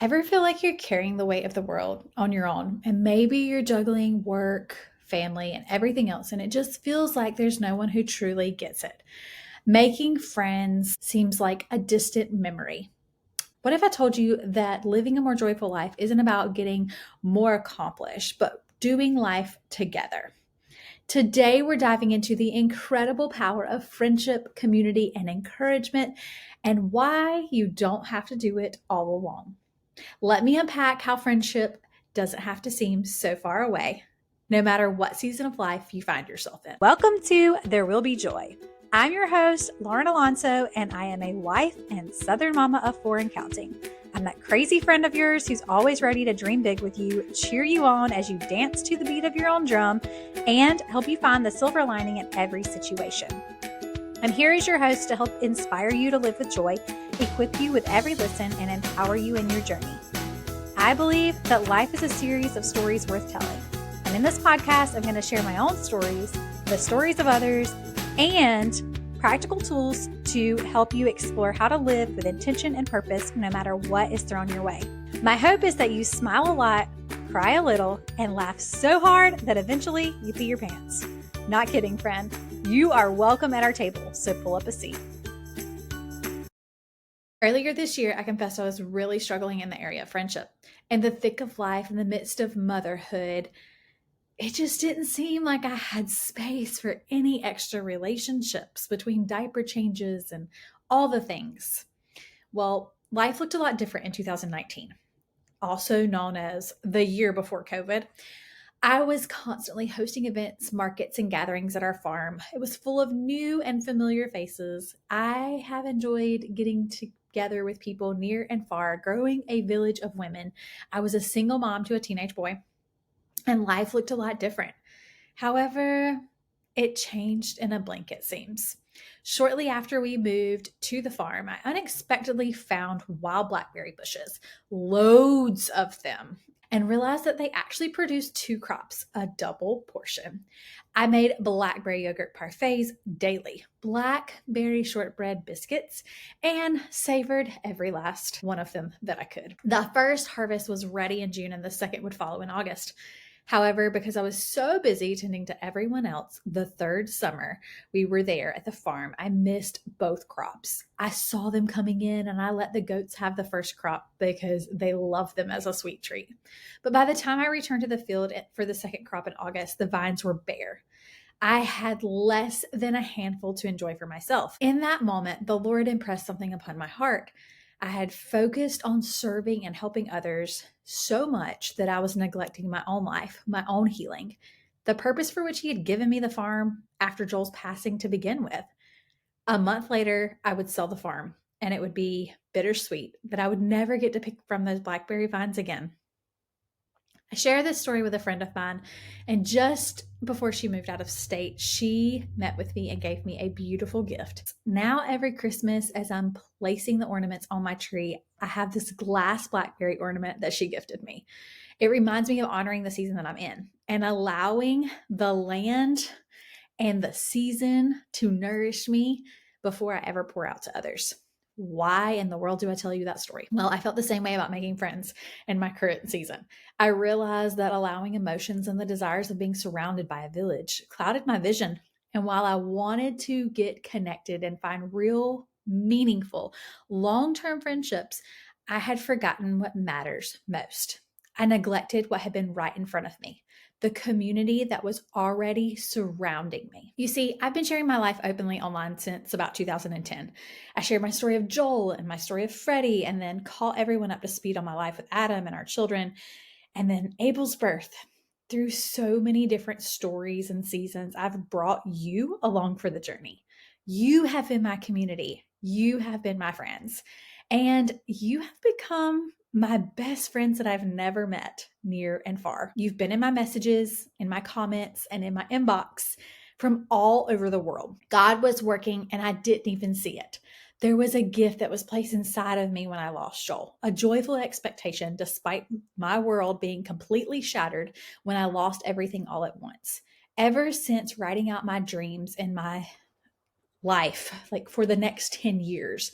Ever feel like you're carrying the weight of the world on your own, and maybe you're juggling work, family, and everything else, and it just feels like there's no one who truly gets it? Making friends seems like a distant memory. What if I told you that living a more joyful life isn't about getting more accomplished, but doing life together? Today, we're diving into the incredible power of friendship, community, and encouragement, and why you don't have to do it all alone. Let me unpack how friendship doesn't have to seem so far away, no matter what season of life you find yourself in. Welcome to There Will Be Joy. I'm your host, Lauren Alonso, and I am a wife and Southern mama of four and counting. I'm that crazy friend of yours who's always ready to dream big with you, cheer you on as you dance to the beat of your own drum, and help you find the silver lining in every situation. I'm here as your host to help inspire you to live with joy, equip you with every listen, and empower you in your journey. I believe that life is a series of stories worth telling. And in this podcast, I'm going to share my own stories, the stories of others, and practical tools to help you explore how to live with intention and purpose no matter what is thrown your way. My hope is that you smile a lot, cry a little, and laugh so hard that eventually you pee your pants. Not kidding, friend. You are welcome at our table, so pull up a seat. Earlier this year, I confessed I was really struggling in the area of friendship. In the thick of life, in the midst of motherhood, it just didn't seem like I had space for any extra relationships between diaper changes and all the things. Well, life looked a lot different in 2019, also known as the year before COVID. I was constantly hosting events, markets, and gatherings at our farm. It was full of new and familiar faces. I have enjoyed getting together with people near and far, growing a village of women. I was a single mom to a teenage boy, and life looked a lot different. However, it changed in a blink, it seems. Shortly after we moved to the farm, I unexpectedly found wild blackberry bushes, loads of them, and realized that they actually produced two crops, a double portion. I made blackberry yogurt parfaits daily, blackberry shortbread biscuits, and savored every last one of them that I could. The first harvest was ready in June, and the second would follow in August. However, because I was so busy tending to everyone else, the third summer we were there at the farm, I missed both crops. I saw them coming in and I let the goats have the first crop because they love them as a sweet treat. But by the time I returned to the field for the second crop in August, the vines were bare. I had less than a handful to enjoy for myself. In that moment, the Lord impressed something upon my heart. I had focused on serving and helping others so much that I was neglecting my own life, my own healing, the purpose for which He had given me the farm after Joel's passing to begin with. A month later, I would sell the farm, and it would be bittersweet that I would never get to pick from those blackberry vines again. I share this story with a friend of mine, and just before she moved out of state, she met with me and gave me a beautiful gift. Now, every Christmas, as I'm placing the ornaments on my tree, I have this glass blackberry ornament that she gifted me. It reminds me of honoring the season that I'm in and allowing the land and the season to nourish me before I ever pour out to others. Why in the world do I tell you that story? Well, I felt the same way about making friends in my current season. I realized that allowing emotions and the desires of being surrounded by a village clouded my vision. And while I wanted to get connected and find real, meaningful, long term friendships, I had forgotten what matters most. I neglected what had been right in front of me, the community that was already surrounding me. You see, I've been sharing my life openly online since about 2010. I shared my story of Joel and my story of Freddie, and then caught everyone up to speed on my life with Adam and our children, and then Abel's birth. Through so many different stories and seasons, I've brought you along for the journey. You have been my community. You have been my friends. And you have become my best friends that I've never met near and far. You've been in my messages, in my comments, and in my inbox from all over the world. God was working and I didn't even see it. There was a gift that was placed inside of me when I lost Joel, a joyful expectation despite my world being completely shattered when I lost everything all at once. Ever since writing out my dreams and my life, like for the next 10 years,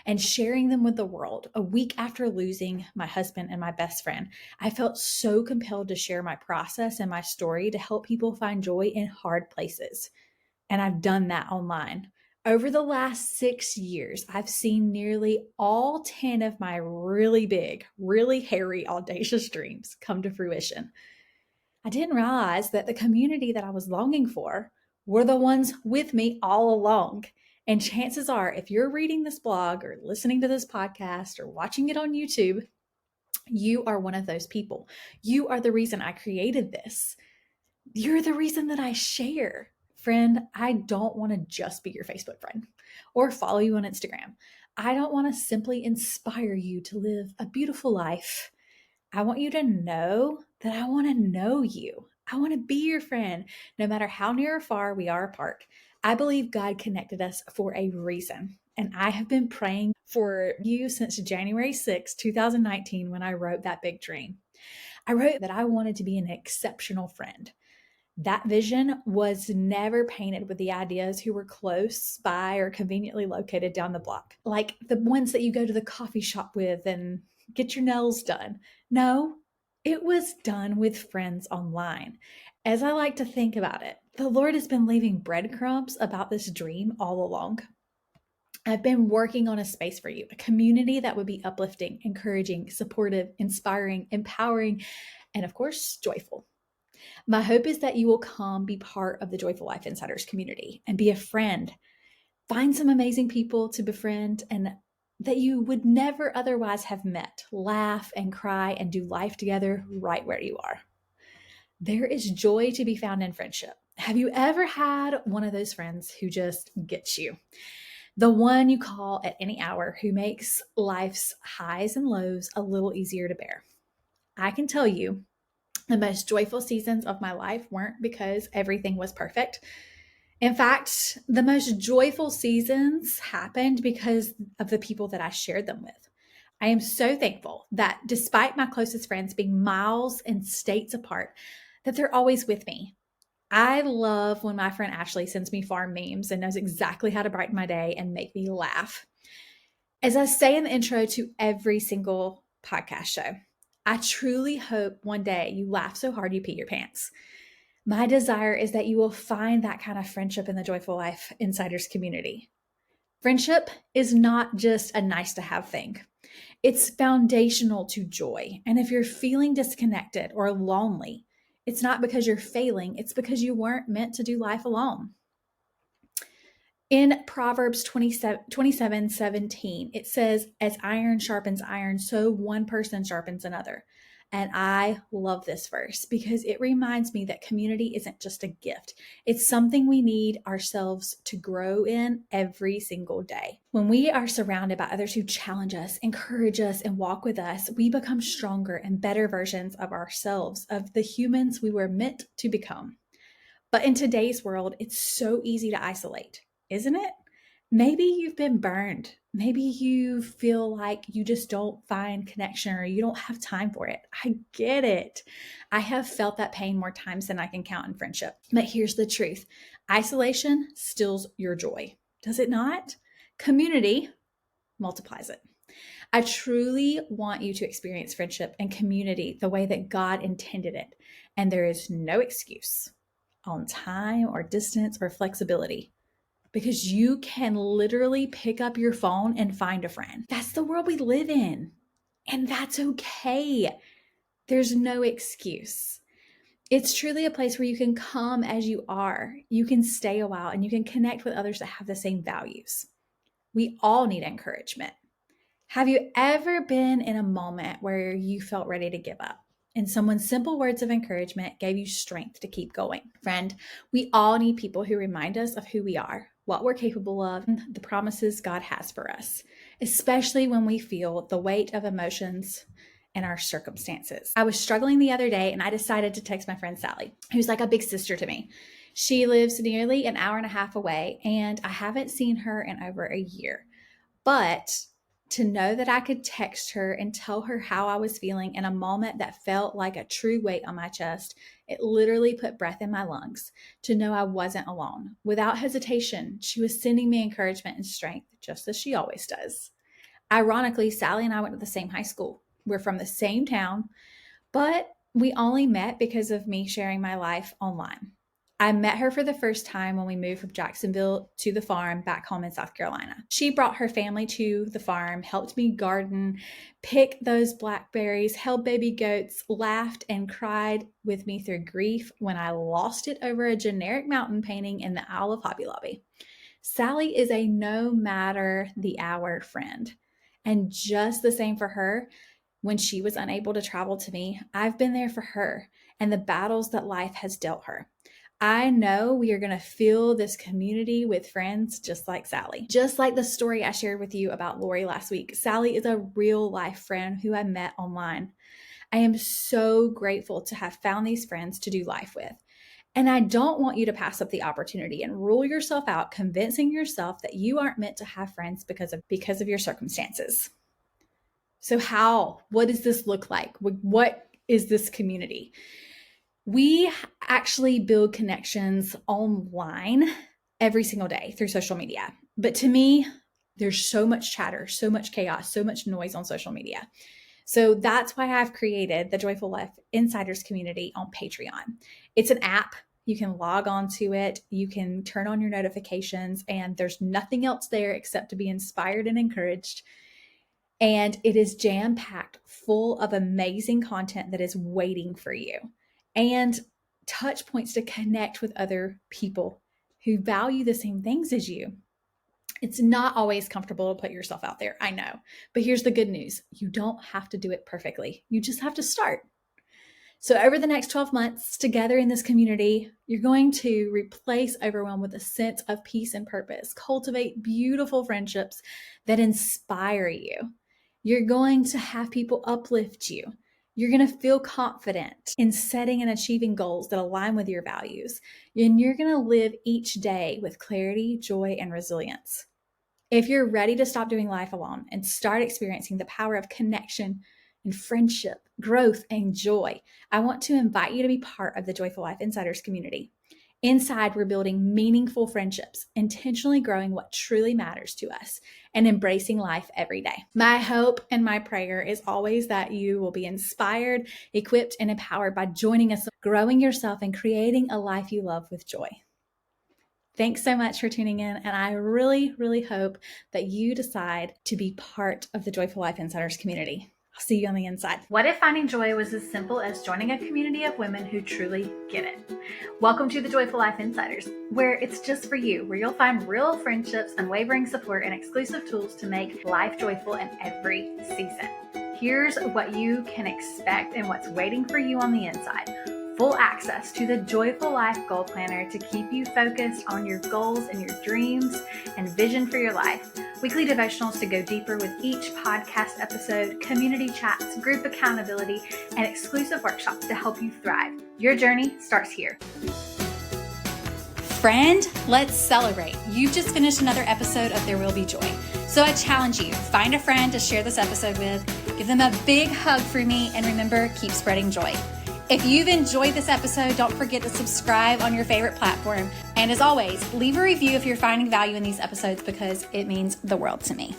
and sharing them with the world. A week after losing my husband and my best friend, I felt so compelled to share my process and my story to help people find joy in hard places. And I've done that online. Over the last 6 years, I've seen nearly all 10 of my really big, really hairy, audacious dreams come to fruition. I didn't realize that the community that I was longing for were the ones with me all along. And chances are, if you're reading this blog or listening to this podcast or watching it on YouTube, you are one of those people. You are the reason I created this. You're the reason that I share. Friend, I don't want to just be your Facebook friend or follow you on Instagram. I don't want to simply inspire you to live a beautiful life. I want you to know that I want to know you. I want to be your friend, no matter how near or far we are apart. I believe God connected us for a reason. And I have been praying for you since January 2019, when I wrote that big dream. I wrote that I wanted to be an exceptional friend. That vision was never painted with the ideas who were close by or conveniently located down the block, like the ones that you go to the coffee shop with and get your nails done. No, it was done with friends online. As I like to think about it, the Lord has been leaving breadcrumbs about this dream all along. I've been working on a space for you, a community that would be uplifting, encouraging, supportive, inspiring, empowering, and of course, joyful. My hope is that you will come be part of the Joyful Life Insiders community and be a friend. Find some amazing people to befriend and that you would never otherwise have met. Laugh and cry and do life together right where you are. There is joy to be found in friendship. Have you ever had one of those friends who just gets you? The one you call at any hour, who makes life's highs and lows a little easier to bear. I can tell you, the most joyful seasons of my life weren't because everything was perfect. In fact, the most joyful seasons happened because of the people that I shared them with. I am so thankful that despite my closest friends being miles and states apart, that they're always with me. I love when my friend Ashley sends me farm memes and knows exactly how to brighten my day and make me laugh. As I say in the intro to every single podcast show, I truly hope one day you laugh so hard you pee your pants. My desire is that you will find that kind of friendship in the Joyful Life Insiders community. Friendship is not just a nice to have thing. It's foundational to joy. And if you're feeling disconnected or lonely, it's not because you're failing, it's because you weren't meant to do life alone. In Proverbs 27:17, it says, as iron sharpens iron, so one person sharpens another. And I love this verse because it reminds me that community isn't just a gift. It's something we need ourselves to grow in every single day. When we are surrounded by others who challenge us, encourage us, and walk with us, we become stronger and better versions of ourselves, of the humans we were meant to become. But in today's world, it's so easy to isolate, isn't it? Maybe you've been burned. Maybe you feel like you just don't find connection or you don't have time for it. I get it. I have felt that pain more times than I can count in friendship. But here's the truth: isolation steals your joy, does it not? Community multiplies it. I truly want you to experience friendship and community the way that God intended it. And there is no excuse on time or distance or flexibility, because you can literally pick up your phone and find a friend. That's the world we live in. And that's okay. There's no excuse. It's truly a place where you can come as you are. You can stay a while and you can connect with others that have the same values. We all need encouragement. Have you ever been in a moment where you felt ready to give up, and someone's simple words of encouragement gave you strength to keep going? Friend, we all need people who remind us of who we are, what we're capable of, and the promises God has for us, especially when we feel the weight of emotions and our circumstances. I was struggling the other day and I decided to text my friend Sally, who's like a big sister to me. She lives nearly an hour and a half away, and I haven't seen her in over a year. But to know that I could text her and tell her how I was feeling in a moment that felt like a true weight on my chest, it literally put breath in my lungs. To know I wasn't alone. Without hesitation, she was sending me encouragement and strength, just as she always does. Ironically, Sally and I went to the same high school. We're from the same town, but we only met because of me sharing my life online. I met her for the first time when we moved from Jacksonville to the farm back home in South Carolina. She brought her family to the farm, helped me garden, pick those blackberries, held baby goats, laughed and cried with me through grief when I lost it over a generic mountain painting in the aisle of Hobby Lobby. Sally is a no matter the hour friend. And just the same for her. When she was unable to travel to me, I've been there for her and the battles that life has dealt her. I know we are going to fill this community with friends just like Sally. Just like the story I shared with you about Lori last week, Sally is a real life friend who I met online. I am so grateful to have found these friends to do life with. And I don't want you to pass up the opportunity and rule yourself out, convincing yourself that you aren't meant to have friends because of your circumstances. So what does this look like? What is this community? We actually build connections online every single day through social media. But to me, there's so much chatter, so much chaos, so much noise on social media. So that's why I've created the Joyful Life Insiders community on Patreon. It's an app. You can log on to it. You can turn on your notifications, and there's nothing else there except to be inspired and encouraged. And it is jam-packed full of amazing content that is waiting for you and touch points to connect with other people who value the same things as you. It's not always comfortable to put yourself out there, I know. But here's the good news. You don't have to do it perfectly. You just have to start. So over the next 12 months together in this community, you're going to replace overwhelm with a sense of peace and purpose, cultivate beautiful friendships that inspire you. You're going to have people uplift you. You're going to feel confident in setting and achieving goals that align with your values. And you're going to live each day with clarity, joy, and resilience. If you're ready to stop doing life alone and start experiencing the power of connection and friendship, growth, and joy, I want to invite you to be part of the Joyful Life Insiders community. Inside, we're building meaningful friendships, intentionally growing what truly matters to us, and embracing life every day. My hope and my prayer is always that you will be inspired, equipped, and empowered by joining us, growing yourself, and creating a life you love with joy. Thanks so much for tuning in, and I really, really hope that you decide to be part of the Joyful Life Insiders community. I'll see you on the inside. What if finding joy was as simple as joining a community of women who truly get it? Welcome to the Joyful Life Insiders, where it's just for you, where you'll find real friendships, unwavering support, and exclusive tools to make life joyful in every season. Here's what you can expect and what's waiting for you on the inside. Full access to the Joyful Life Goal Planner to keep you focused on your goals and your dreams and vision for your life. Weekly devotionals to go deeper with each podcast episode, community chats, group accountability, and exclusive workshops to help you thrive. Your journey starts here. Friend, let's celebrate. You've just finished another episode of There Will Be Joy. So I challenge you, find a friend to share this episode with, give them a big hug for me, and remember, keep spreading joy. If you've enjoyed this episode, don't forget to subscribe on your favorite platform. And as always, leave a review if you're finding value in these episodes because it means the world to me.